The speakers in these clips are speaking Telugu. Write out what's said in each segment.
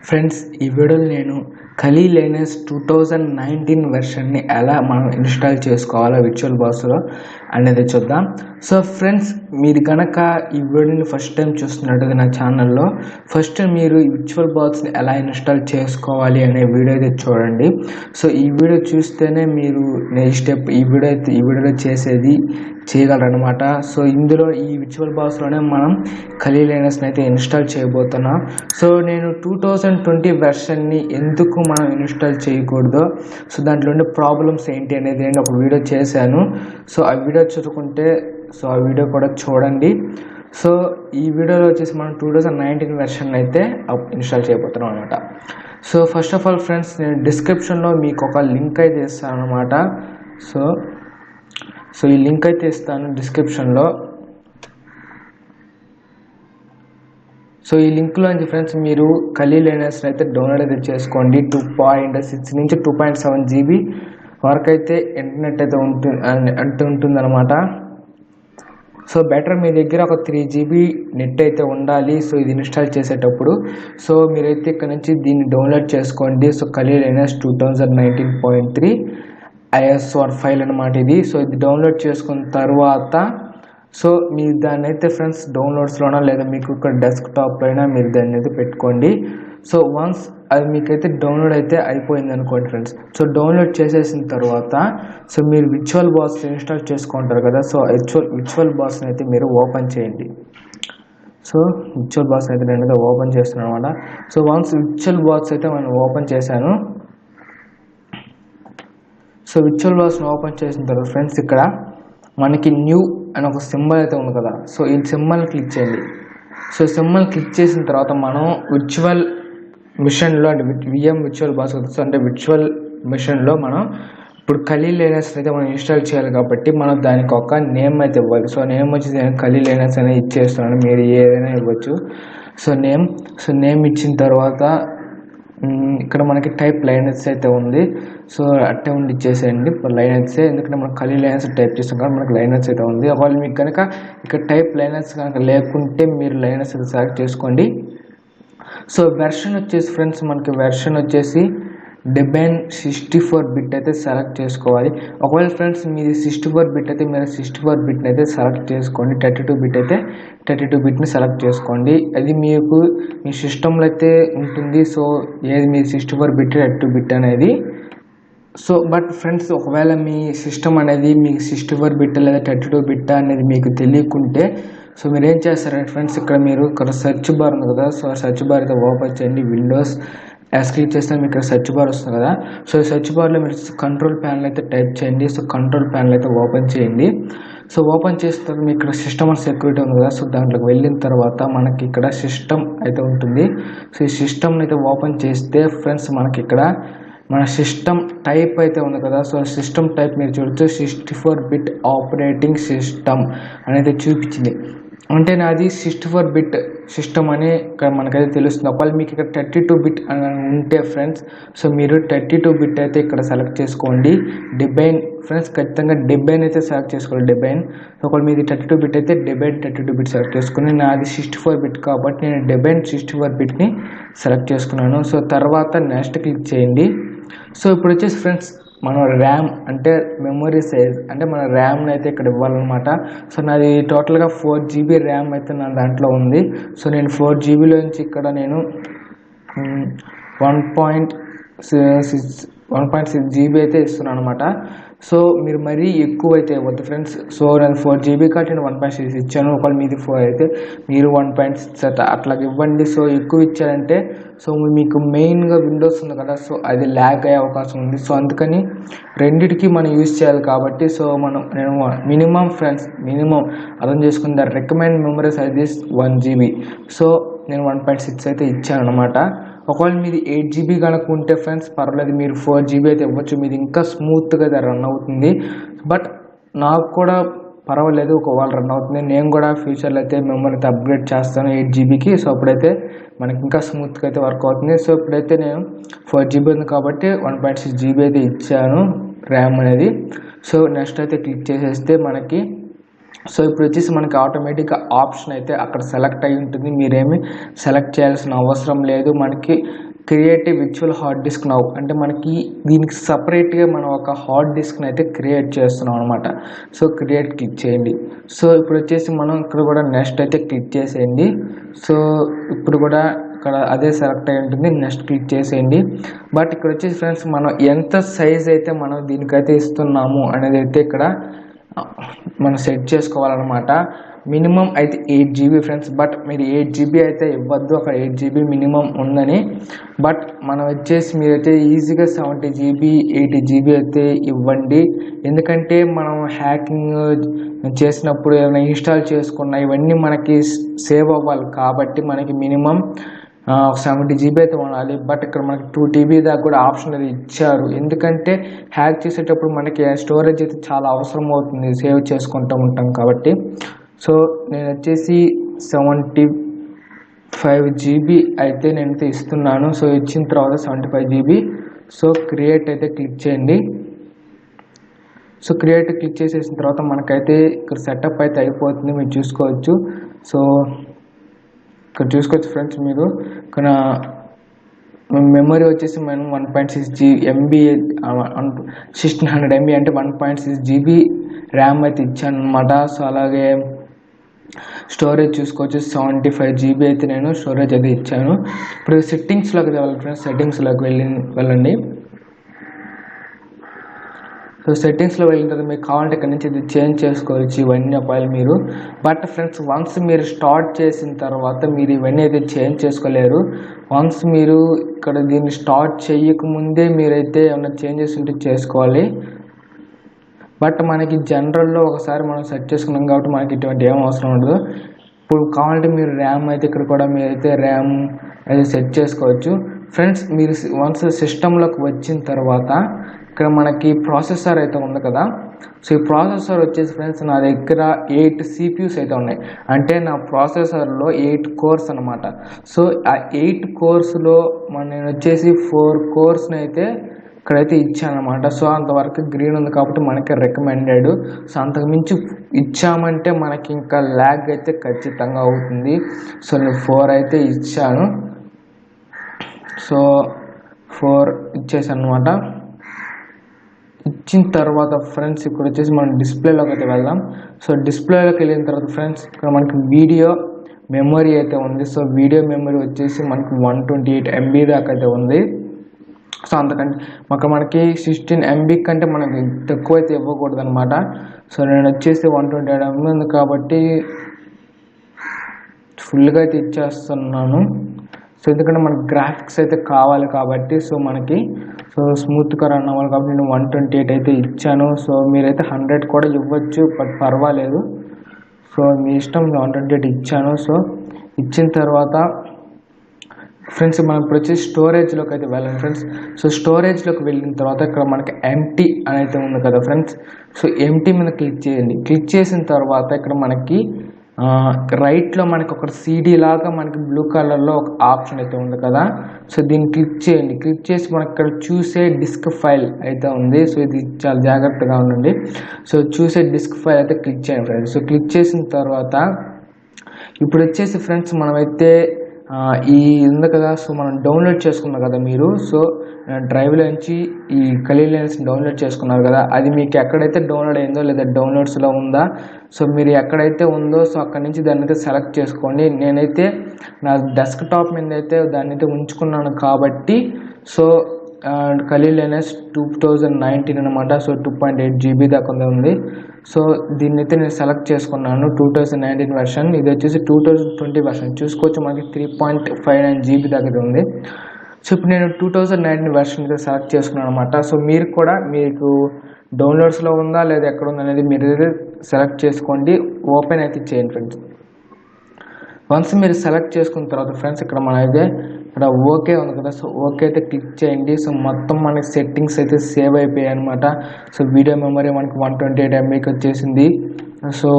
ఫ్రెండ్స్, ఈ వీడియోలో నేను కలీ లైనస్ 2019 వెర్షన్ని ఎలా మనం ఇన్స్టాల్ చేసుకోవాలో విర్చువల్ బాక్స్లో అనేది చూద్దాం. సో ఫ్రెండ్స్, మీరు కనుక ఈ వీడియోని ఫస్ట్ టైం చూస్తున్నట్టుగా నా ఛానల్లో ఫస్ట్ మీరు ఈ విర్చువల్ బాక్స్ని ఎలా ఇన్స్టాల్ చేసుకోవాలి అనే వీడియో అయితే చూడండి. సో ఈ వీడియో చూస్తేనే మీరు నెక్స్ట్ స్టెప్ ఈ వీడియోలో చేసేది చేయగలరనమాట. సో ఇందులో ఈ విర్చువల్ బాక్స్లోనే మనం కలీ లైనస్ని అయితే ఇన్స్టాల్ చేయబోతున్నాం. సో నేను 2020 వెర్షన్ని ఎందుకు మనం ఇన్స్టాల్ చేయకూడదో, సో దాంట్లో ఉండే ప్రాబ్లమ్స్ ఏంటి అనేది నేను ఒక వీడియో చేశాను. సో ఆ వీడియో చూసుకుంటే ఆ వీడియో కూడా చూడండి. సో ఈ వీడియోలో వచ్చేసి మనం 2019 వెర్షన్ అయితే ఇన్స్టాల్ చేయబోతున్నాం అనమాట. So first of all friends, నేను డిస్క్రిప్షన్లో మీకు ఒక లింక్ అయితే ఇస్తాను అనమాట. సో ఈ లింక్ అయితే ఇస్తాను డిస్క్రిప్షన్లో. సో ఈ లింక్లో నుంచి ఫ్రెండ్స్ మీరు కలీ లైనస్ అయితే డౌన్లోడ్ అయితే చేసుకోండి. 2.6 నుంచి 2.7 GB వరకు అయితే ఇంటర్నెట్ అయితే ఉంటుందన్నమాట. సో బెటర్ మీ దగ్గర ఒక 3 GB నెట్ అయితే ఉండాలి. సో ఇది ఇన్స్టాల్ చేసేటప్పుడు సో మీరైతే ఇక్కడ నుంచి దీన్ని డౌన్లోడ్ చేసుకోండి. సో కలీ లైనస్ 2019.3 ISR ఫైల్ అనమాట ఇది. సో ఇది డౌన్లోడ్ చేసుకున్న తర్వాత సో మీరు దాన్ని అయితే ఫ్రెండ్స్ డౌన్లోడ్స్లోనా లేదా మీకు ఇక్కడ డెస్క్టాప్లో అయినా మీరు దాన్ని అయితే పెట్టుకోండి. సో వన్స్ అది మీకైతే డౌన్లోడ్ అయితే అయిపోయింది అనుకోండి ఫ్రెండ్స్. సో డౌన్లోడ్ చేసేసిన తర్వాత సో మీరు విర్చువల్ బాక్స్ ఇన్స్టాల్ చేసుకుంటారు కదా. సో విర్చువల్ బాక్స్ని అయితే మీరు ఓపెన్ చేయండి. సో విర్చువల్ బాక్స్ అయితే నేను అయితే ఓపెన్ చేస్తున్నాను అనమాట. సో వన్స్ విర్చువల్ బాక్స్ అయితే మనం ఓపెన్ చేశాను. సో విర్చువల్ బాక్స్ని ఓపెన్ చేసిన తర్వాత ఫ్రెండ్స్ ఇక్కడ మనకి న్యూ అని ఒక సింబల్ అయితే ఉంది కదా. సో ఈ సింబల్ క్లిక్ చేయండి. సో సింబల్ క్లిక్ చేసిన తర్వాత మనం విర్చువల్ మిషన్లో అంటే విఎం విర్చువల్ బాక్స్ అంటే విర్చువల్ మిషన్లో మనం ఇప్పుడు కలీ లైనస్ అయితే మనం ఇన్స్టాల్ చేయాలి కాబట్టి మనం దానికి ఒక నేమ్ అయితే ఇవ్వాలి. సో నేమ్ వచ్చేసి నేను కలీ లైనస్ అనేది ఇచ్చేస్తున్నాను, మీరు ఏదైనా ఇవ్వచ్చు. సో నేమ్ ఇచ్చిన తర్వాత ఇక్కడ మనకి టైప్ లైనస్ అయితే ఉంది. సో అట్టే ఉండి ఇచ్చేసేయండి లైనస్, ఎందుకంటే మనం కలీ లైనస్ టైప్ చేస్తాం కాబట్టి మనకి లైనస్ అయితే ఉంది. ఒకవేళ మీకు కనుక ఇక్కడ టైప్ లైనస్ కనుక లేకుంటే మీరు లైనస్ అయితే సెలెక్ట్ చేసుకోండి. సో వెర్షన్ వచ్చేసి ఫ్రెండ్స్ మనకి వెర్షన్ వచ్చేసి డెబైన్ 64 బిట్ అయితే సెలెక్ట్ చేసుకోవాలి. ఒకవేళ ఫ్రెండ్స్ మీది 64 బిట్ అయితే మీరు 64 బిట్ని అయితే సెలెక్ట్ చేసుకోండి. 32 బిట్ అయితే 32 బిట్ని సెలెక్ట్ చేసుకోండి. అది మీకు మీ సిస్టంలో అయితే ఉంటుంది. సో ఏది మీ 64 బిట్ 32 బిట్ అనేది. సో బట్ ఫ్రెండ్స్, ఒకవేళ మీ సిస్టమ్ అనేది మీకు 64 బిట్ లేదా 32 బిట్ అనేది మీకు తెలియకుంటే సో మీరు ఏం చేస్తారంటే ఫ్రెండ్స్, ఇక్కడ సెర్చ్ బార్ ఉంది కదా. సో సెర్చ్ బార్ అయితే ఓపెన్ చేయండి. విండోస్ క్లిక్ చేస్తే మీకు ఇక్కడ సెర్చ్ బార్ వస్తుంది కదా. సో సెర్చ్ బార్లో మీరు కంట్రోల్ ప్యానల్ అయితే టైప్ చేయండి. సో కంట్రోల్ ప్యానల్ అయితే ఓపెన్ చేయండి. సో ఓపెన్ చేసిన తర్వాత మీకు ఇక్కడ సిస్టమ్ అండ్ సెక్యూరిటీ ఉంది కదా. సో దాంట్లోకి వెళ్ళిన తర్వాత మనకి ఇక్కడ సిస్టమ్ అయితే ఉంటుంది. సో ఈ సిస్టమ్ని అయితే ఓపెన్ చేస్తే ఫ్రెండ్స్ మనకి ఇక్కడ మన సిస్టమ్ టైప్ అయితే ఉంది కదా. సో సిస్టమ్ టైప్ మీరు చూడొచ్చు 64 బిట్ ఆపరేటింగ్ సిస్టమ్ అనేది చూపించింది. అంటే నాది 64 బిట్ సిస్టమ్ అని ఇక్కడ మనకైతే తెలుస్తుంది. ఒకవేళ మీకు ఇక్కడ 32 బిట్ అని ఉంటే ఫ్రెండ్స్ సో మీరు 32 బిట్ అయితే ఇక్కడ సెలెక్ట్ చేసుకోండి. డెబైన్ ఫ్రెండ్స్ ఖచ్చితంగా డెబైన్ అయితే సెలెక్ట్ చేసుకోవాలి. డెబైన్ ఒకవేళ మీది 32 బిట్ అయితే డెబైన్ 32 బిట్ సెలెక్ట్ చేసుకుని, నాది 64 బిట్ కాబట్టి నేను డెబైన్ 64 బిట్ని సెలెక్ట్ చేసుకున్నాను. సో తర్వాత నెక్స్ట్ క్లిక్ చేయండి. సో ఇప్పుడు వచ్చేసి ఫ్రెండ్స్ మనం ర్యామ్ అంటే మెమొరీ సైజ్ అంటే మన ర్యామ్ని అయితే ఇక్కడ ఇవ్వాలన్నమాట. సో నాది టోటల్గా 4 GB ర్యామ్ అయితే నా దాంట్లో ఉంది. సో నేను 4 GBలోంచి ఇక్కడ నేను 1.6 GB అయితే ఇస్తున్నాను అనమాట. సో మీరు మరీ ఎక్కువ అయితే ఇవ్వద్దు ఫ్రెండ్స్. సో నేను 4 GB కాబట్టి నేను 1.6 ఇచ్చాను. ఒకవేళ మీది 4 అయితే మీరు 1.6 అట్లాగే ఇవ్వండి. సో ఎక్కువ ఇచ్చారంటే సో మీకు మెయిన్గా విండోస్ ఉంది కదా. సో అది ల్యాగ్ అయ్యే అవకాశం ఉంది. సో అందుకని రెండిటికి మనం యూజ్ చేయాలి కాబట్టి సో నేను మినిమం అర్థం చేసుకుని recommend memory size is 1 GB. So నేను 1.6 అయితే ఇచ్చాను అనమాట. ఒకవేళ మీది 8 GB కనుక ఉంటే ఫ్రెండ్స్ పర్వాలేదు, మీరు 4 GB అయితే ఇవ్వచ్చు. మీది ఇంకా స్మూత్గా అయితే రన్ అవుతుంది. బట్ నాకు కూడా పర్వాలేదు ఒకవేళ రన్ అవుతుంది. నేను కూడా ఫ్యూచర్లో అయితే మెమరీ అయితే అప్గ్రేడ్ చేస్తాను 8 GBకి. సో అప్పుడైతే మనకి ఇంకా స్మూత్గా అయితే వర్క్ అవుతుంది. సో ఇప్పుడైతే నేను 4 GB ఉంది కాబట్టి 1.6 GB అయితే ఇచ్చాను ర్యామ్ అనేది. సో నెక్స్ట్ అయితే క్లిక్ చేసేస్తే మనకి సో ఇప్పుడు వచ్చేసి మనకి ఆటోమేటిక్గా ఆప్షన్ అయితే అక్కడ సెలెక్ట్ అయి ఉంటుంది. మీరేమి సెలెక్ట్ చేయాల్సిన అవసరం లేదు. మనకి create virtual hard disk now అంటే మనకి దీనికి సపరేట్గా మనం ఒక హార్డ్ డిస్క్ని అయితే క్రియేట్ చేస్తున్నాం అనమాట. సో క్రియేట్ క్లిక్ చేయండి. సో ఇప్పుడు వచ్చేసి మనం ఇక్కడ కూడా నెక్స్ట్ అయితే క్లిక్ చేసేయండి. సో ఇప్పుడు కూడా ఇక్కడ అదే సెలెక్ట్ అయి ఉంటుంది, నెక్స్ట్ క్లిక్ చేసేయండి. బట్ ఇక్కడ వచ్చేసి ఫ్రెండ్స్ మనం ఎంత సైజ్ అయితే మనం దీనికైతే ఇస్తున్నాము అనేది అయితే ఇక్కడ మనం సెట్ చేసుకోవాలన్నమాట. మినిమం అయితే 8 GB ఫ్రెండ్స్. బట్ మీరు 8 GB అయితే ఇవ్వద్దు, అక్కడ 8 GB మినిమం ఉందని. బట్ మనం వచ్చేసి మీరైతే ఈజీగా 70 GB 80 GB అయితే ఇవ్వండి. ఎందుకంటే మనం హ్యాకింగ్ చేసినప్పుడు ఏమైనా ఇన్స్టాల్ చేసుకున్న ఇవన్నీ మనకి సేవ్ అవ్వాలి కాబట్టి మనకి మినిమం 70 GB అయితే ఉండాలి. బట్ ఇక్కడ మనకి 2 TB దాకా కూడా ఆప్షన్ అది ఇచ్చారు. ఎందుకంటే హ్యాక్ చేసేటప్పుడు మనకి స్టోరేజ్ అయితే చాలా అవసరం అవుతుంది, సేవ్ చేసుకుంటూ ఉంటాం కాబట్టి. సో నేను వచ్చేసి 75 GB అయితే నేనైతే ఇస్తున్నాను. సో ఇచ్చిన తర్వాత 75 GB. సో క్రియేట్ అయితే క్లిక్ చేయండి. సో క్రియేట్ క్లిక్ చేసేసిన తర్వాత మనకైతే ఇక్కడ సెటప్ అయితే అయిపోతుంది, మీరు చూసుకోవచ్చు. సో ఇక్కడ చూసుకోవచ్చు ఫ్రెండ్స్, మీరు ఇక్కడ మెమరీ వచ్చేసి మనం 1.6 MB 1600 MB అంటే 1.6 GB ర్యామ్ అయితే ఇచ్చాను అనమాట. సో అలాగే స్టోరేజ్ చూసుకోవచ్చు 75 GB అయితే నేను స్టోరేజ్ అయితే ఇచ్చాను. ఇప్పుడు సెట్టింగ్స్లోకి వెళ్ళాలి ఫ్రెండ్స్, సెట్టింగ్స్లోకి వెళ్ళండి. సో సెట్టింగ్స్లో వెళ్ళిన తర్వాత మీకు కావాలంటే ఇక్కడ నుంచి ఇది చేంజ్ చేసుకోవచ్చు ఇవన్నీ అప్పాలి మీరు. బట్ ఫ్రెండ్స్ వన్స్ మీరు స్టార్ట్ చేసిన తర్వాత మీరు ఇవన్నీ అయితే చేంజ్ చేసుకోలేరు. వన్స్ మీరు ఇక్కడ దీన్ని స్టార్ట్ చేయకముందే మీరైతే ఏమైనా చేంజెస్ ఉంటే చేసుకోవాలి. బట్ మనకి జనరల్లో ఒకసారి మనం సెట్ చేసుకున్నాం కాబట్టి మనకి ఇటువంటి ఏం అవసరం ఉండదు. ఇప్పుడు కావాలంటే మీరు ర్యామ్ అయితే ఇక్కడ కూడా మీరైతే ర్యామ్ అయితే సెట్ చేసుకోవచ్చు ఫ్రెండ్స్. మీరు వన్స్ సిస్టంలోకి వచ్చిన తర్వాత ఇక్కడ మనకి ప్రాసెసర్ అయితే ఉంది కదా. సో ఈ ప్రాసెసర్ వచ్చేసి ఫ్రెండ్స్ నా దగ్గర 8 CPUs అయితే ఉన్నాయి. అంటే నా ప్రాసెసర్లో 8 కోర్స్ అనమాట. సో ఆ 8 కోర్స్లో నేను వచ్చేసి 4 కోర్స్ని అయితే ఇక్కడైతే ఇచ్చానమాట. సో అంతవరకు గ్రీన్ ఉంది కాబట్టి మనకి రికమెండెడ్. సో అంతకుమించి ఇచ్చామంటే మనకి ఇంకా ల్యాగ్ అయితే ఖచ్చితంగా అవుతుంది. సో నేను 4 అయితే ఇచ్చాను. సో 4 ఇచ్చేసాను అనమాట. ఇచ్చిన తర్వాత ఫ్రెండ్స్ ఇక్కడ వచ్చేసి మనం డిస్ప్లేలోకి అయితే వెళ్దాం. సో డిస్ప్లేలోకి వెళ్ళిన తర్వాత ఫ్రెండ్స్ ఇక్కడ మనకి వీడియో మెమరీ అయితే ఉంది. సో వీడియో మెమరీ వచ్చేసి మనకి 128 MB దాకా అయితే ఉంది. సో అంతకంటే మనకి 16 MB కంటే మనకి తక్కువ అయితే ఇవ్వకూడదు అనమాట. సో నేను వచ్చేసి 128 MB ఉంది కాబట్టి ఫుల్గా అయితే ఇచ్చేస్తున్నాను. సో ఎందుకంటే మనకి గ్రాఫిక్స్ అయితే కావాలి కాబట్టి సో మనకి సో స్మూత్గా రన్ అవ్వాలి కాబట్టి నేను 128 అయితే ఇచ్చాను. సో మీరైతే 100 కూడా ఇవ్వచ్చు, బట్ పర్వాలేదు. సో మీ ఇష్టం, 128 ఇచ్చాను. సో ఇచ్చిన తర్వాత ఫ్రెండ్స్ మనం ఇప్పుడు వచ్చి స్టోరేజ్లోకి అయితే వెళ్ళండి ఫ్రెండ్స్. సో స్టోరేజ్లోకి వెళ్ళిన తర్వాత ఇక్కడ మనకి ఎంటీ అని అయితే ఉంది కదా ఫ్రెండ్స్. సో ఎంటీ మీద క్లిక్ చేయండి. క్లిక్ చేసిన తర్వాత ఇక్కడ మనకి రైట్లో మనకి ఒక CD లాగా మనకి బ్లూ కలర్లో ఒక ఆప్షన్ అయితే ఉంది కదా. సో దీన్ని క్లిక్ చేయండి. క్లిక్ చేసి మనకి ఇక్కడ చూసే డిస్క్ ఫైల్ అయితే ఉంది. సో ఇది చాలా జాగ్రత్తగా ఉండండి. సో చూసే డిస్క్ ఫైల్ అయితే క్లిక్ చేయండి ఫ్రెండ్స్. సో క్లిక్ చేసిన తర్వాత ఇప్పుడు వచ్చేసి ఫ్రెండ్స్ మనమైతే ఈ ఉంది కదా. సో మనం డౌన్లోడ్ చేసుకున్నాం కదా మీరు. సో డ్రైవ్లో నుంచి ఈ ఖలీల్ లెన్స్ డౌన్లోడ్ చేసుకున్నారు కదా, అది మీకు ఎక్కడైతే డౌన్లోడ్ అయిందో లేదా డౌన్లోడ్స్లో ఉందా, సో మీరు ఎక్కడైతే ఉందో సో అక్కడి నుంచి దాన్ని అయితే సెలెక్ట్ చేసుకోండి. నేనైతే నా డెస్క్టాప్ మీద అయితే దాన్ని అయితే ఉంచుకున్నాను కాబట్టి సో ఖలీల్ లెన్స్ 2019 అనమాట. సో 2.8 GB దాకా ఉంది. సో దీన్ని అయితే నేను సెలెక్ట్ చేసుకున్నాను 2019 వెర్షన్. ఇది వచ్చేసి 2020 వెర్షన్ చూసుకోవచ్చు, మనకి 3.59 GB దాకా ఉంది. సో ఇప్పుడు నేను 2019 వెర్షన్ అయితే సెలెక్ట్ చేసుకున్నాను అనమాట. సో మీరు కూడా మీకు డౌన్లోడ్స్లో ఉందా లేదా ఎక్కడ ఉందా అనేది మీరు సెలెక్ట్ చేసుకోండి. ఓపెన్ అయితే చేయండి ఫ్రెండ్స్. వన్స్ మీరు సెలెక్ట్ చేసుకున్న తర్వాత ఫ్రెండ్స్ ఇక్కడ మన అయితే ఇక్కడ ఓకే ఉంది కదా. సో ఓకే అయితే క్లిక్ చేయండి. సో మొత్తం మనకి సెట్టింగ్స్ అయితే సేవ్ అయిపోయాయి అనమాట. సో వీడియో మెమరీ మనకి 128 MBకి వచ్చేసింది. సో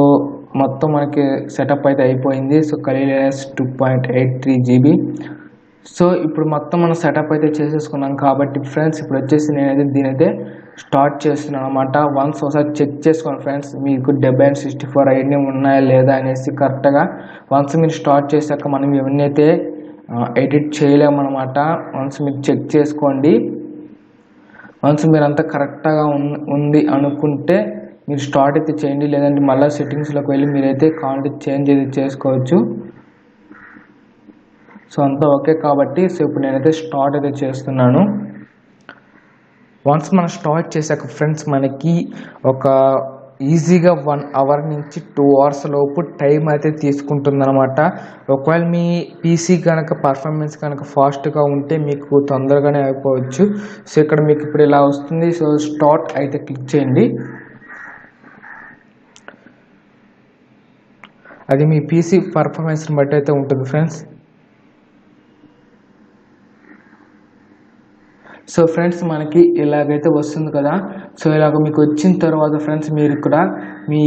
మొత్తం మనకి సెటప్ అయితే అయిపోయింది. సో ఖలీల్ లెన్స్ 2.83 GB. సో ఇప్పుడు మొత్తం మనం సెటప్ అయితే చేసేసుకున్నాం కాబట్టి ఫ్రెండ్స్ ఇప్పుడు వచ్చేసి నేనైతే దీనైతే స్టార్ట్ చేస్తున్నాను అనమాట. వన్స్ ఒకసారి చెక్ చేసుకోండి ఫ్రెండ్స్, మీకు 70 64 అవన్నీ ఉన్నాయా లేదా అనేసి కరెక్ట్గా. వన్స్ మీరు స్టార్ట్ చేశాక మనం ఇవన్నీ అయితే ఎడిట్ చేయలేమన్నమాట. వన్స్ మీరు చెక్ చేసుకోండి. వన్స్ మీరు అంతా కరెక్ట్గా ఉంది అనుకుంటే మీరు స్టార్ట్ అయితే చేయండి, లేదంటే మళ్ళీ సెట్టింగ్స్లోకి వెళ్ళి మీరైతే కాంటెంట్ చేంజ్ అయితే చేసుకోవచ్చు. సో అంతా ఓకే కాబట్టి సో ఇప్పుడు నేనైతే స్టార్ట్ అయితే చేస్తున్నాను. వన్స్ మనం స్టార్ట్ చేశాక ఫ్రెండ్స్ మనకి ఒక ఈజీగా 1 అవర్ నుంచి 2 అవర్స్ లోపు టైం అయితే తీసుకుంటుంది అనమాట. ఒకవేళ మీ పీసీ కనుక పర్ఫార్మెన్స్ కనుక ఫాస్ట్గా ఉంటే మీకు తొందరగానే అయిపోవచ్చు. సో ఇక్కడ మీకు ఇప్పుడు ఇలా వస్తుంది. సో స్టార్ట్ అయితే క్లిక్ చేయండి. అది మీ పీసీ పర్ఫార్మెన్స్ని బట్టి అయితే ఉంటుంది ఫ్రెండ్స్. సో ఫ్రెండ్స్ మనకి ఇలాగైతే వస్తుంది కదా. సో ఇలాగ మీకు వచ్చిన తర్వాత ఫ్రెండ్స్ మీరు ఇక్కడ మీ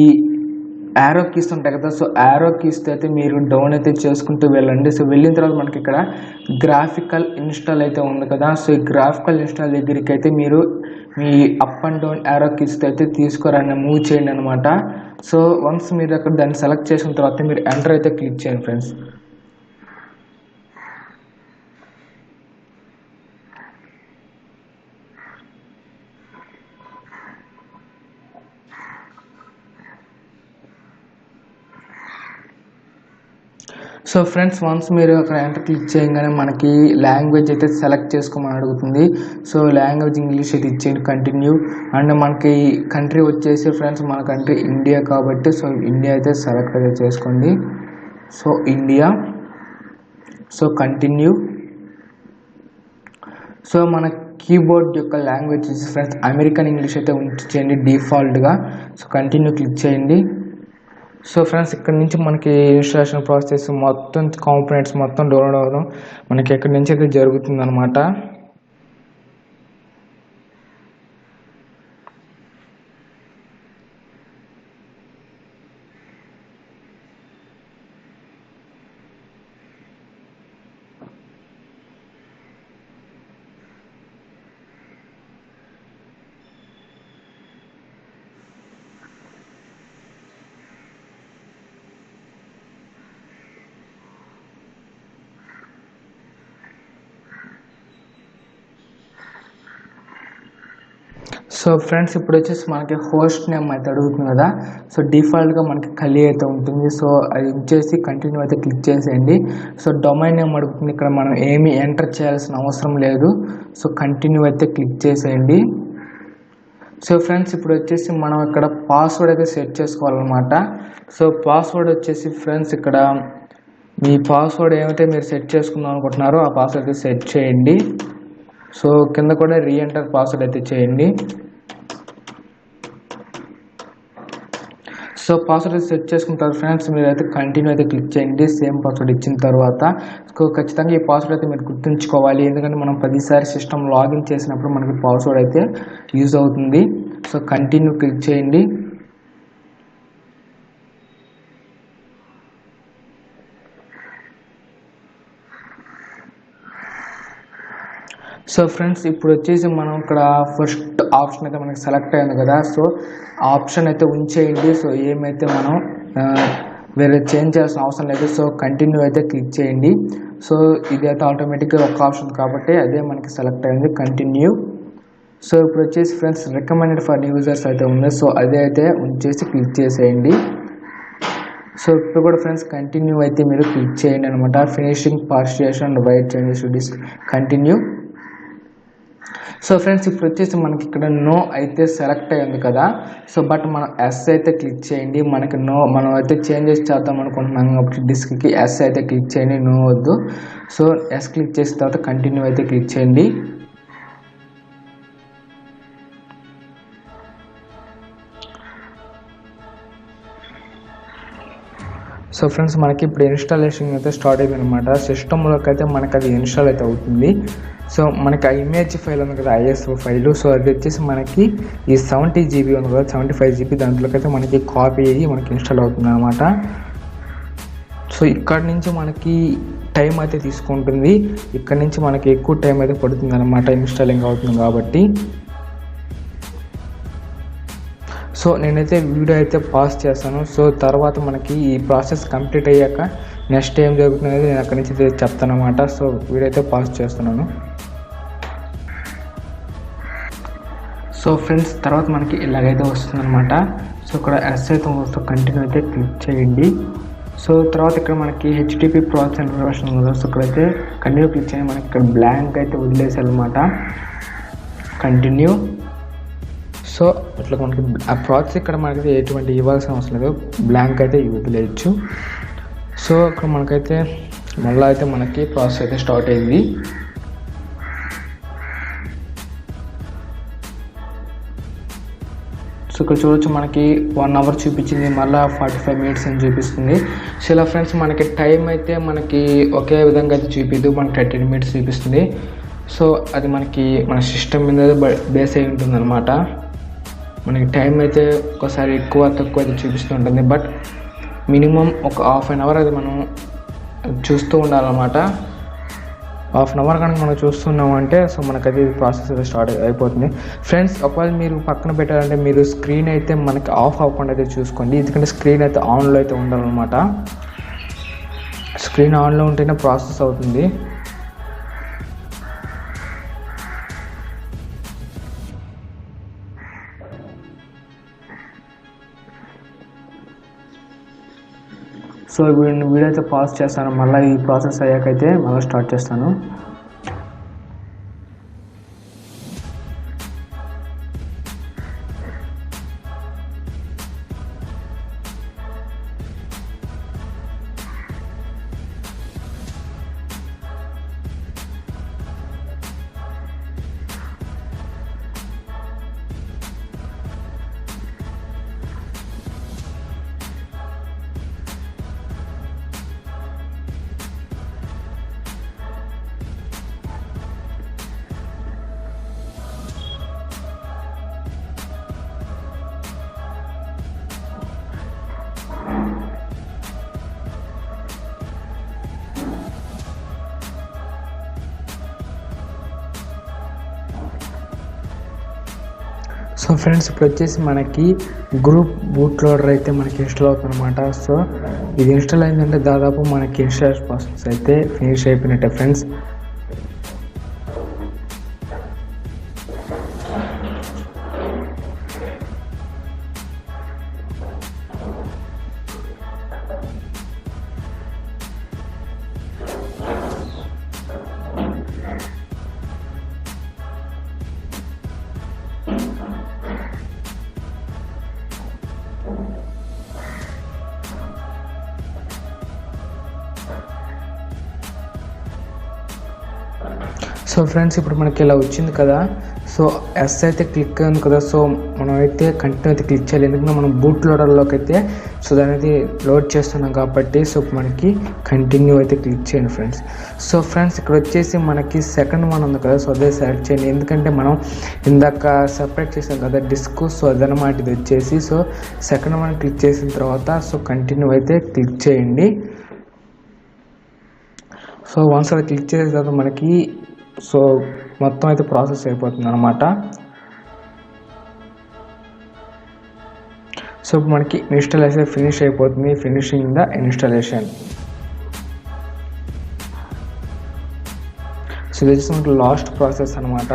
యారో కీస్ ఉంటాయి కదా. సో యారో కీస్ అయితే మీరు డౌన్ అయితే చేసుకుంటూ వెళ్ళండి. సో వెళ్ళిన తర్వాత మనకి ఇక్కడ గ్రాఫికల్ ఇన్స్టాల్ అయితే ఉంది కదా. సో ఈ గ్రాఫికల్ ఇన్స్టాల్ దగ్గరికి అయితే మీరు me up and down arrow keys అయితే తీసుకురండి, మూవ్ చేయండి అనమాట. సో వన్స్ మీరు అక్కడ దాన్ని సెలెక్ట్ చేసిన తర్వాత మీరు ఎంటర్ అయితే క్లిక్ చేయండి ఫ్రెండ్స్. సో ఫ్రెండ్స్ వన్స్ మీరు అక్కడ ఎంటర్ క్లిక్ చేయగానే మనకి లాంగ్వేజ్ అయితే సెలెక్ట్ చేసుకోమని అడుగుతుంది. సో లాంగ్వేజ్ ఇంగ్లీష్ అయితే ఇచ్చేయండి, కంటిన్యూ. అండ్ మనకి కంట్రీ వచ్చేసి ఫ్రెండ్స్ మన కంట్రీ ఇండియా కాబట్టి సో ఇండియా అయితే సెలెక్ట్ అయితే చేసుకోండి. So India. So continue. So మన కీబోర్డ్ యొక్క లాంగ్వేజ్ వచ్చేసి ఫ్రెండ్స్ అమెరికన్ ఇంగ్లీష్ అయితే ఉంచేయండి డిఫాల్ట్గా. సో కంటిన్యూ క్లిక్ చేయండి. సో ఫ్రెండ్స్ ఇక్కడ నుంచి మనకి ఇన్స్టాలేషన్ ప్రాసెస్ మొత్తం కాంపోనెంట్స్ మొత్తం డౌన్లోడ్ అవ్వడం మనకి ఎక్కడి నుంచి అయితే జరుగుతుంది అనమాట. సో ఫ్రెండ్స్ ఇప్పుడు వచ్చేసి మనకి హోస్ట్ నేమ్ అయితే అడుగుతుంది కదా. సో డిఫాల్ట్గా మనకి ఖాళీ అయితే ఉంటుంది. సో అది ఇచ్చేసి కంటిన్యూ అయితే క్లిక్ చేసేయండి. సో డొమైన్ నేమ్ అడుగుతుంది, ఇక్కడ మనం ఏమీ ఎంటర్ చేయాల్సిన అవసరం లేదు. సో కంటిన్యూ అయితే క్లిక్ చేసేయండి. సో ఫ్రెండ్స్ ఇప్పుడు వచ్చేసి మనం ఇక్కడ పాస్వర్డ్ అయితే సెట్ చేసుకోవాలన్నమాట. సో పాస్వర్డ్ వచ్చేసి ఫ్రెండ్స్ ఇక్కడ మీ పాస్వర్డ్ ఏమైతే మీరు సెట్ చేసుకుందాం అనుకుంటున్నారో ఆ పాస్వర్డ్ అయితే సెట్ చేయండి. సో కింద కూడా రీఎంటర్ పాస్వర్డ్ అయితే చేయండి. సో పాస్వర్డ్ సెట్ చేసుకుంటారు ఫ్రెండ్స్, మీరు అయితే కంటిన్యూ అయితే క్లిక్ చేయండి. సేమ్ పాస్వర్డ్ ఇచ్చిన తర్వాత సో ఖచ్చితంగా ఈ పాస్వర్డ్ అయితే మీరు గుర్తుంచుకోవాలి, ఎందుకంటే మనం 10 సార్లు సిస్టమ్ లాగిన్ చేసినప్పుడు మనకి పాస్వర్డ్ అయితే యూజ్ అవుతుంది. సో కంటిన్యూ క్లిక్ చేయండి. సో ఫ్రెండ్స్ ఇప్పుడు వచ్చేసి మనం ఇక్కడ ఫస్ట్ ఆప్షన్ అయితే మనకి సెలెక్ట్ అయింది కదా. సో ఆప్షన్ అయితే ఉంచేయండి. సో ఏమైతే మనం వేరే చేంజ్ చేయాల్సిన అవసరం లేదు. సో కంటిన్యూ అయితే క్లిక్ చేయండి. సో ఇది అయితే ఆటోమేటిక్గా ఒక ఆప్షన్ కాబట్టి అదే మనకి సెలెక్ట్ అయింది, కంటిన్యూ. సో ఇప్పుడు వచ్చేసి ఫ్రెండ్స్ రికమెండెడ్ ఫర్ యూజర్స్ అయితే ఉంది. సో అదే అయితే ఉంచేసి క్లిక్ చేసేయండి. సో ఇప్పుడు కూడా ఫ్రెండ్స్ కంటిన్యూ అయితే మీరు క్లిక్ చేయండి అనమాట. Finishing partition write changes disk continue. So friends ఇప్పుడు వచ్చేసి మనకి ఇక్కడ నో అయితే సెలెక్ట్ అయ్యింది కదా. సో బట్ మనం ఎస్ అయితే క్లిక్ చేయండి. మనకి నో మనం అయితే చేంజెస్ చేద్దాం అనుకుంటున్నాం కాబట్టి డిస్క్కి ఎస్ అయితే క్లిక్ చేయండి, నో వద్దు. సో ఎస్ క్లిక్ చేసిన తర్వాత కంటిన్యూ అయితే క్లిక్ చేయండి. సో ఫ్రెండ్స్ మనకి ఇప్పుడు ఇన్స్టాలేషన్ అయితే స్టార్ట్ అయిపోయింది అనమాట. సిస్టంలోకి అయితే మనకి అది ఇన్స్టాల్ అయితే అవుతుంది. సో మనకి ఆ ఇమేజ్ ఫైల్ ఉంది కదా, ISO ఫైల్. సో అది వచ్చేసి మనకి ఈ 70 GB ఉంది కదా, 75 GB దాంట్లోకి అయితే మనకి కాపీ అయ్యి మనకి ఇన్స్టాల్ అవుతుంది అనమాట. సో ఇక్కడ నుంచి మనకి టైం అయితే తీసుకుంటుంది. ఇక్కడ నుంచి మనకి ఎక్కువ టైం అయితే పడుతుంది అనమాట, ఇన్స్టాలింగ్ అవుతుంది కాబట్టి. సో నేనైతే వీడియో అయితే పాస్ చేస్తాను. సో తర్వాత మనకి ఈ ప్రాసెస్ కంప్లీట్ అయ్యాక నెక్స్ట్ ఏం జరుగుతుంది నేను అక్కడి నుంచి చెప్తాను అన్నమాట. సో వీడియో అయితే పాజ్ చేస్తున్నాను. సో ఫ్రెండ్స్ తర్వాత మనకి ఇలాగైతే వస్తుందన్నమాట. సో ఇక్కడ ఎస్ అయితే వస్తూ కంటిన్యూ అయితే క్లిక్ చేయండి. సో తర్వాత ఇక్కడ మనకి హెచ్టిపి ప్రాసెస్ ఇన్ఫర్మేషన్ ఉంది కదా. సో ఇక్కడైతే కంటిన్యూ క్లిక్ చేయండి. మనకి ఇక్కడ బ్లాంక్ అయితే వదిలేసారనమాట. కంటిన్యూ. సో ఇట్లా మనకి ఆ ప్రాసెస్ ఇక్కడ మనకి ఎటువంటి ఇవ్వాల్సిన అవసరం లేదు, బ్లాంక్ అయితే వదిలేయచ్చు. సో ఇక్కడ మనకైతే మళ్ళీ అయితే మనకి ప్రాసెస్ అయితే స్టార్ట్ అయింది. సో ఇక్కడ చూడొచ్చు మనకి 1 అవర్ చూపించింది, మళ్ళీ 45 మినిట్స్ అని చూపిస్తుంది. సో ఇలా ఫ్రెండ్స్ మనకి టైం అయితే మనకి ఒకే విధంగా అయితే చూపిద్దు, మనకి 30 మినిట్స్ చూపిస్తుంది. సో అది మనకి మన సిస్టమ్ మీద బేస్ అయి ఉంటుంది అనమాట. మనకి టైం అయితే ఒకసారి ఎక్కువ తక్కువ అయితే చూపిస్తూ ఉంటుంది, బట్ మినిమం ఒక హాఫ్ అన్ అవర్ అది మనం చూస్తూ ఉండాలన్నమాట. హాఫ్ అన్ అవర్ కనుక మనం చూస్తున్నామంటే సో మనకది ప్రాసెస్ అయితే స్టార్ట్ అయిపోతుంది. ఫ్రెండ్స్ ఒకవేళ మీరు పక్కన పెట్టాలంటే మీరు స్క్రీన్ అయితే మనకి ఆఫ్ అవ్వకుండా అయితే చూసుకోండి, ఎందుకంటే స్క్రీన్ అయితే ఆన్లో అయితే ఉండాలన్నమాట. స్క్రీన్ ఆన్లో ఉంటేనే ప్రాసెస్ అవుతుంది. సో వీడియో అయితే పాజ్ చేస్తాను, మళ్ళీ ఈ ప్రాసెస్ అయ్యాకైతే మళ్ళీ స్టార్ట్ చేస్తాను. సో ఫ్రెండ్స్ ఇప్పుడు వచ్చేసి మనకి గ్రూప్ బూట్ లోడర్ అయితే మనకి ఇన్స్టాల్ అవుతుంది అనమాట. సో ఇది ఇన్స్టాల్ అయిందంటే దాదాపు మనకి ఇన్స్టాల్ ప్రాసెస్ అయితే ఫినిష్ అయిపోయినట్టే ఫ్రెండ్స్. సో ఫ్రెండ్స్ ఇప్పుడు మనకి ఇలా వచ్చింది కదా. సో ఎస్ అయితే క్లిక్ అయింది కదా. సో మనం అయితే కంటిన్యూ అయితే క్లిక్ చేయాలి, ఎందుకంటే మనం బూట్ లోడర్లోకి అయితే సో దాని అయితే లోడ్ చేస్తున్నాం కాబట్టి. సో మనకి కంటిన్యూ అయితే క్లిక్ చేయండి ఫ్రెండ్స్. సో ఫ్రెండ్స్ ఇక్కడ వచ్చేసి మనకి సెకండ్ వన్ ఉంది కదా. సో అదే సెలెక్ట్ చేయండి, ఎందుకంటే మనం ఇందాక సెపరేట్ చేసాం కదా డిస్క్. సో అదనమాట ఇది వచ్చేసి. సో సెకండ్ వన్ క్లిక్ చేసిన తర్వాత సో కంటిన్యూ అయితే క్లిక్ చేయండి. సో వన్స్ అలా క్లిక్ చేసిన తర్వాత మనకి సో మొత్తం అయితే ప్రాసెస్ అయిపోతుంది అనమాట. సో మనకి ఇన్స్టాలేషన్ ఫినిష్ అయిపోతుంది. Finishing the installation. సో ఇది వచ్చేసి మనకి లాస్ట్ ప్రాసెస్ అనమాట.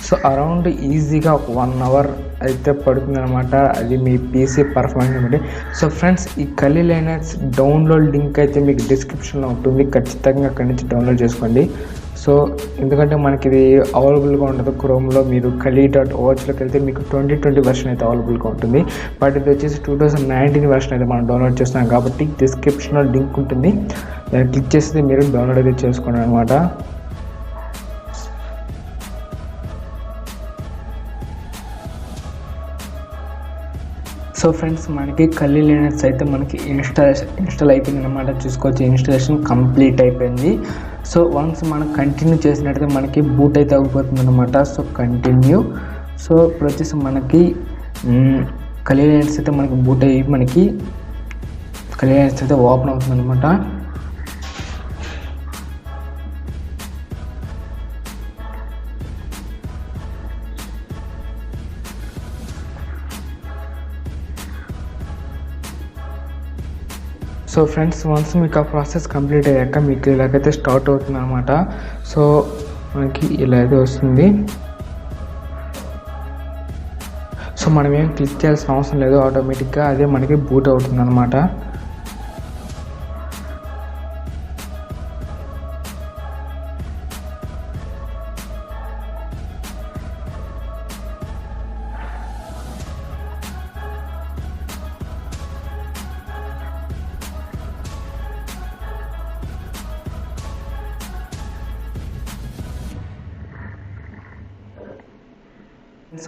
సో అరౌండ్ ఈజీగా ఒక 1 అవర్ అయితే పడుతుంది అనమాట, అది మీ పీసీ పర్ఫార్మెన్స్ బట్టి. సో ఫ్రెండ్స్ ఈ కలీ లైనక్స్ డౌన్లోడ్ లింక్ అయితే మీకు డిస్క్రిప్షన్లో ఉంటుంది, ఖచ్చితంగా అక్కడి నుంచి డౌన్లోడ్ చేసుకోండి. సో ఎందుకంటే మనకి ఇది అవైలబుల్గా ఉండదు క్రోమ్లో. మీరు kali.orgలోకి వెళ్తే మీకు 2020 వెర్షన్ అయితే అవైలబుల్గా ఉంటుంది, బట్ ఇది వచ్చేసి 2019 వెర్షన్ అయితే మనం డౌన్లోడ్ చేస్తున్నాం కాబట్టి డిస్క్రిప్షన్లో లింక్ ఉంటుంది, దాన్ని క్లిక్ చేస్తే మీరు డౌన్లోడ్ అయితే చేసుకోండి అనమాట. సో ఫ్రెండ్స్ మనకి కలీ లైనక్స్ అయితే మనకి ఇన్స్టాల్ అయిపోయింది అనమాట. చూసుకోవచ్చు ఇన్స్టాలేషన్ కంప్లీట్ అయిపోయింది. సో వన్స్ మనం కంటిన్యూ చేసినట్టయితే మనకి బూట్ అయితే అయిపోతుంది అనమాట. So continue. సో ఇప్పుడు వచ్చేసి మనకి కలీ లైనక్స్ అయితే మనకి బూట్ అయ్యి మనకి కలీ లైనక్స్ అయితే ఓపెన్ అవుతుంది అనమాట. సో ఫ్రెండ్స్ వన్స్ మీకు ఆ ప్రాసెస్ కంప్లీట్ అయ్యాక మీకు ఇలాగైతే స్టార్ట్ అవుతుంది అనమాట. సో మనకి ఇలా అయితే వస్తుంది. సో మనం ఏం క్లిక్ చేయాల్సిన అవసరం లేదు, ఆటోమేటిక్గా అదే మనకి బూట్ అవుతుంది అనమాట.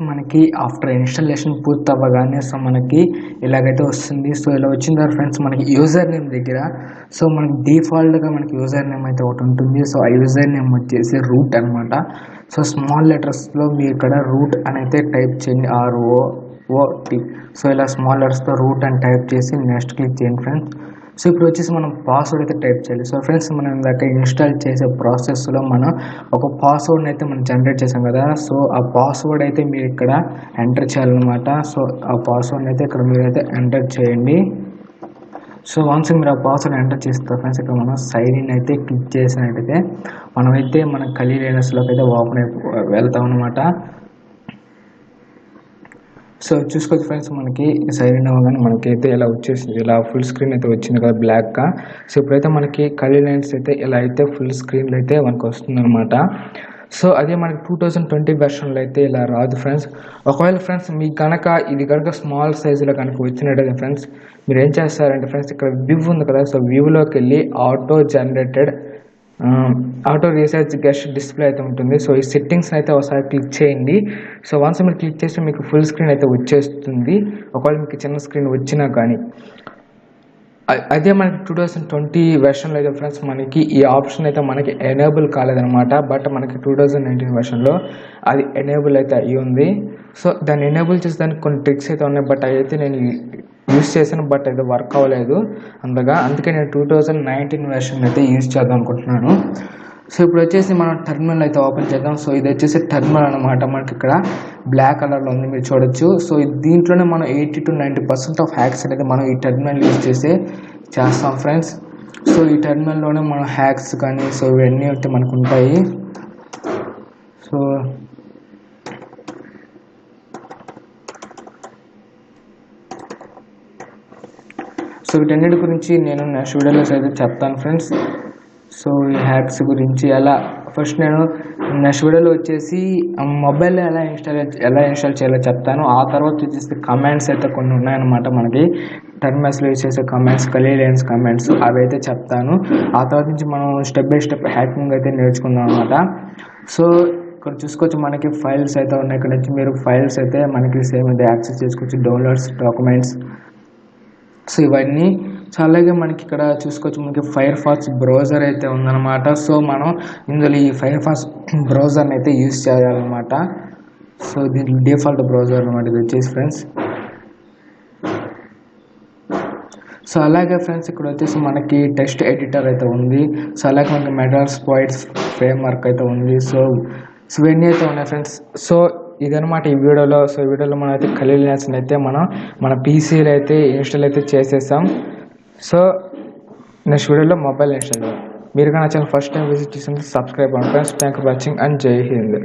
మనకి ఆఫ్టర్ ఇన్స్టాలేషన్ పూర్తి అవ్వగానే సో మనకి ఇలాగైతే వస్తుంది. సో ఇలా వచ్చిన తర్వాత ఫ్రెండ్స్ మనకి యూజర్ నేమ్ దగ్గర సో మనకి డిఫాల్ట్గా మనకి యూజర్ నేమ్ అయితే ఒకటి ఉంటుంది. సో ఆ యూజర్ నేమ్ వచ్చేసి రూట్ అనమాట. సో స్మాల్ లెటర్స్లో మీరు ఇక్కడ రూట్ అని అయితే టైప్ చేయండి, ROOT. సో ఇలా స్మాల్ లెటర్స్తో రూట్ అని టైప్ చేసి నెక్స్ట్ క్లిక్ చేయండి ఫ్రెండ్స్. సో ఇప్పుడు వచ్చేసి మనం పాస్వర్డ్ అయితే టైప్ చేయాలి. సో ఫ్రెండ్స్ మనం ఇందాక ఇన్స్టాల్ చేసే ప్రాసెస్లో మనం ఒక పాస్వర్డ్ని అయితే మనం జనరేట్ చేసాం కదా. సో ఆ పాస్వర్డ్ అయితే మీరు ఇక్కడ ఎంటర్ చేయాలన్నమాట. సో ఆ పాస్వర్డ్ని అయితే ఇక్కడ మీరు అయితే ఎంటర్ చేయండి. సో వన్స్ మీరు ఆ పాస్వర్డ్ ఎంటర్ చేస్తారు ఫ్రెండ్స్, ఇక్కడ మనం సైన్ ఇన్ అయితే క్లిక్ చేసినట్టయితే మనమైతే మన కలియనస్లోకి అయితే ఓపెన్ వెళ్తాం అనమాట. సో చూసుకోవచ్చు ఫ్రెండ్స్, మనకి సైన్ ఇన్ అవ్వగానే మనకైతే ఇలా వచ్చేసింది, ఇలా ఫుల్ స్క్రీన్ అయితే వచ్చింది కదా బ్లాక్గా. సో ఇప్పుడైతే మనకి కలీ లైన్స్ అయితే ఇలా అయితే ఫుల్ స్క్రీన్లో అయితే మనకు వస్తుంది అనమాట. సో అదే మనకి 2020 వెర్షన్లో అయితే ఇలా రాదు ఫ్రెండ్స్. ఒకవేళ ఫ్రెండ్స్ మీకు కనుక ఇది కనుక స్మాల్ సైజులో కనుక వచ్చినట్టయితే ఫ్రెండ్స్ మీరు ఏం చేస్తారంటే ఫ్రెండ్స్ ఇక్కడ వ్యూ ఉంది కదా. సో వ్యూలోకి వెళ్ళి ఆటో రీసెర్చ్ గెస్ట్ డిస్ప్లే అయితే ఉంటుంది. సో ఈ సెట్టింగ్స్ అయితే ఒకసారి క్లిక్ చేయండి. సో వన్స్ మీరు క్లిక్ చేస్తే మీకు ఫుల్ స్క్రీన్ అయితే వచ్చేస్తుంది, ఒకవేళ మీకు చిన్న స్క్రీన్ వచ్చినా కానీ. అదే మనకి 2020 వెర్షన్లో అయితే ఫ్రెండ్స్ మనకి ఈ ఆప్షన్ అయితే మనకి ఎనేబుల్ కాలేదనమాట. బట్ మనకి 2019 వెర్షన్లో అది ఎనేబుల్ అయితే అయ్యి ఉంది. సో దాన్ని ఎనేబుల్ చేసేదానికి కొన్ని ట్రిక్స్ అయితే ఉన్నాయి, బట్ అయితే నేను యూజ్ చేశాను, బట్ అయితే వర్క్ అవ్వలేదు అంతగా. అందుకే నేను 2019 వెర్షన్ అయితే యూజ్ చేద్దాం అనుకుంటున్నాను. సో ఇప్పుడు వచ్చేసి మనం టెర్మినల్ అయితే ఓపెన్ చేద్దాం. సో ఇది వచ్చేసి టెర్మినల్ అనమాట, మనకి ఇక్కడ బ్లాక్ కలర్లో ఉంది, మీరు చూడొచ్చు. సో దీంట్లోనే మనం 80 to 90% ఆఫ్ హ్యాక్స్ అనేది మనం ఈ టెర్మినల్ యూజ్ చేస్తాం ఫ్రెండ్స్. సో ఈ టెర్మినల్లోనే మనం హ్యాక్స్ కానీ సో ఇవన్నీ అయితే మనకు ఉంటాయి. సో వీటన్నిటి గురించి నేను నెక్స్ట్ వీడియోలో అయితే చెప్తాను ఫ్రెండ్స్. సో ఈ హ్యాక్స్ గురించి ఫస్ట్ నేను నెక్స్ట్ వీడియోలో వచ్చేసి మొబైల్లో ఎలా ఇన్స్టాల్ చేయాలో చెప్తాను. ఆ తర్వాత వచ్చేసి కమాండ్స్ అయితే కొన్ని ఉన్నాయన్నమాట, మనకి టెర్మినల్స్లో యూజ్ చేసే కమాండ్స్, కలీ లైన్స్ కమాండ్స్, అవి అయితే చెప్తాను. ఆ తర్వాత నుంచి మనం స్టెప్ బై స్టెప్ హ్యాకింగ్ అయితే నేర్చుకుందాం అనమాట. సో ఇక్కడ చూసుకోవచ్చు మనకి ఫైల్స్ అయితే ఉన్నాయి. ఇక్కడ నుంచి మీరు ఫైల్స్ అయితే మనకి సేమ్ అయితే యాక్సెస్ చేసుకోవచ్చు, డౌన్లోడ్స్, డాక్యుమెంట్స్, సో ఇవన్నీ. సో అలాగే మనకి ఇక్కడ చూసుకోవచ్చు మనకి ఫైర్ ఫాక్స్ బ్రౌజర్ అయితే ఉందన్నమాట. సో మనం ఇందులో ఈ ఫైర్ ఫాక్స్ బ్రౌజర్ని అయితే యూజ్ చేయాలన్నమాట. సో దీంట్లో డిఫాల్ట్ బ్రౌజర్ అనమాట ఇది వచ్చేసి ఫ్రెండ్స్. సో అలాగే ఫ్రెండ్స్ ఇక్కడ వచ్చేసి మనకి టెక్స్ట్ ఎడిటర్ అయితే ఉంది. సో అలాగే మనకి మెటాస్ప్లాయిట్ ఫ్రేమ్వర్క్ అయితే ఉంది. సో ఇవన్నీ అయితే ఉన్నాయి ఫ్రెండ్స్. సో ఇదనమాట ఈ వీడియోలో. సో ఈ వీడియోలో మనం అయితే కలీ లైన్స్ని అయితే మన పీసీలో అయితే ఇన్స్టాల్ అయితే చేసేసాం. సో నెక్స్ట్ వీడియోలో మొబైల్ ఇన్స్టాల్ చేయాలి. మీరు కానీ ఛానల్ ఫస్ట్ టైం విజిట్ చేసింది సబ్స్క్రైబ్ అవ్వండి friends. Thank you for watching and జై హింద్.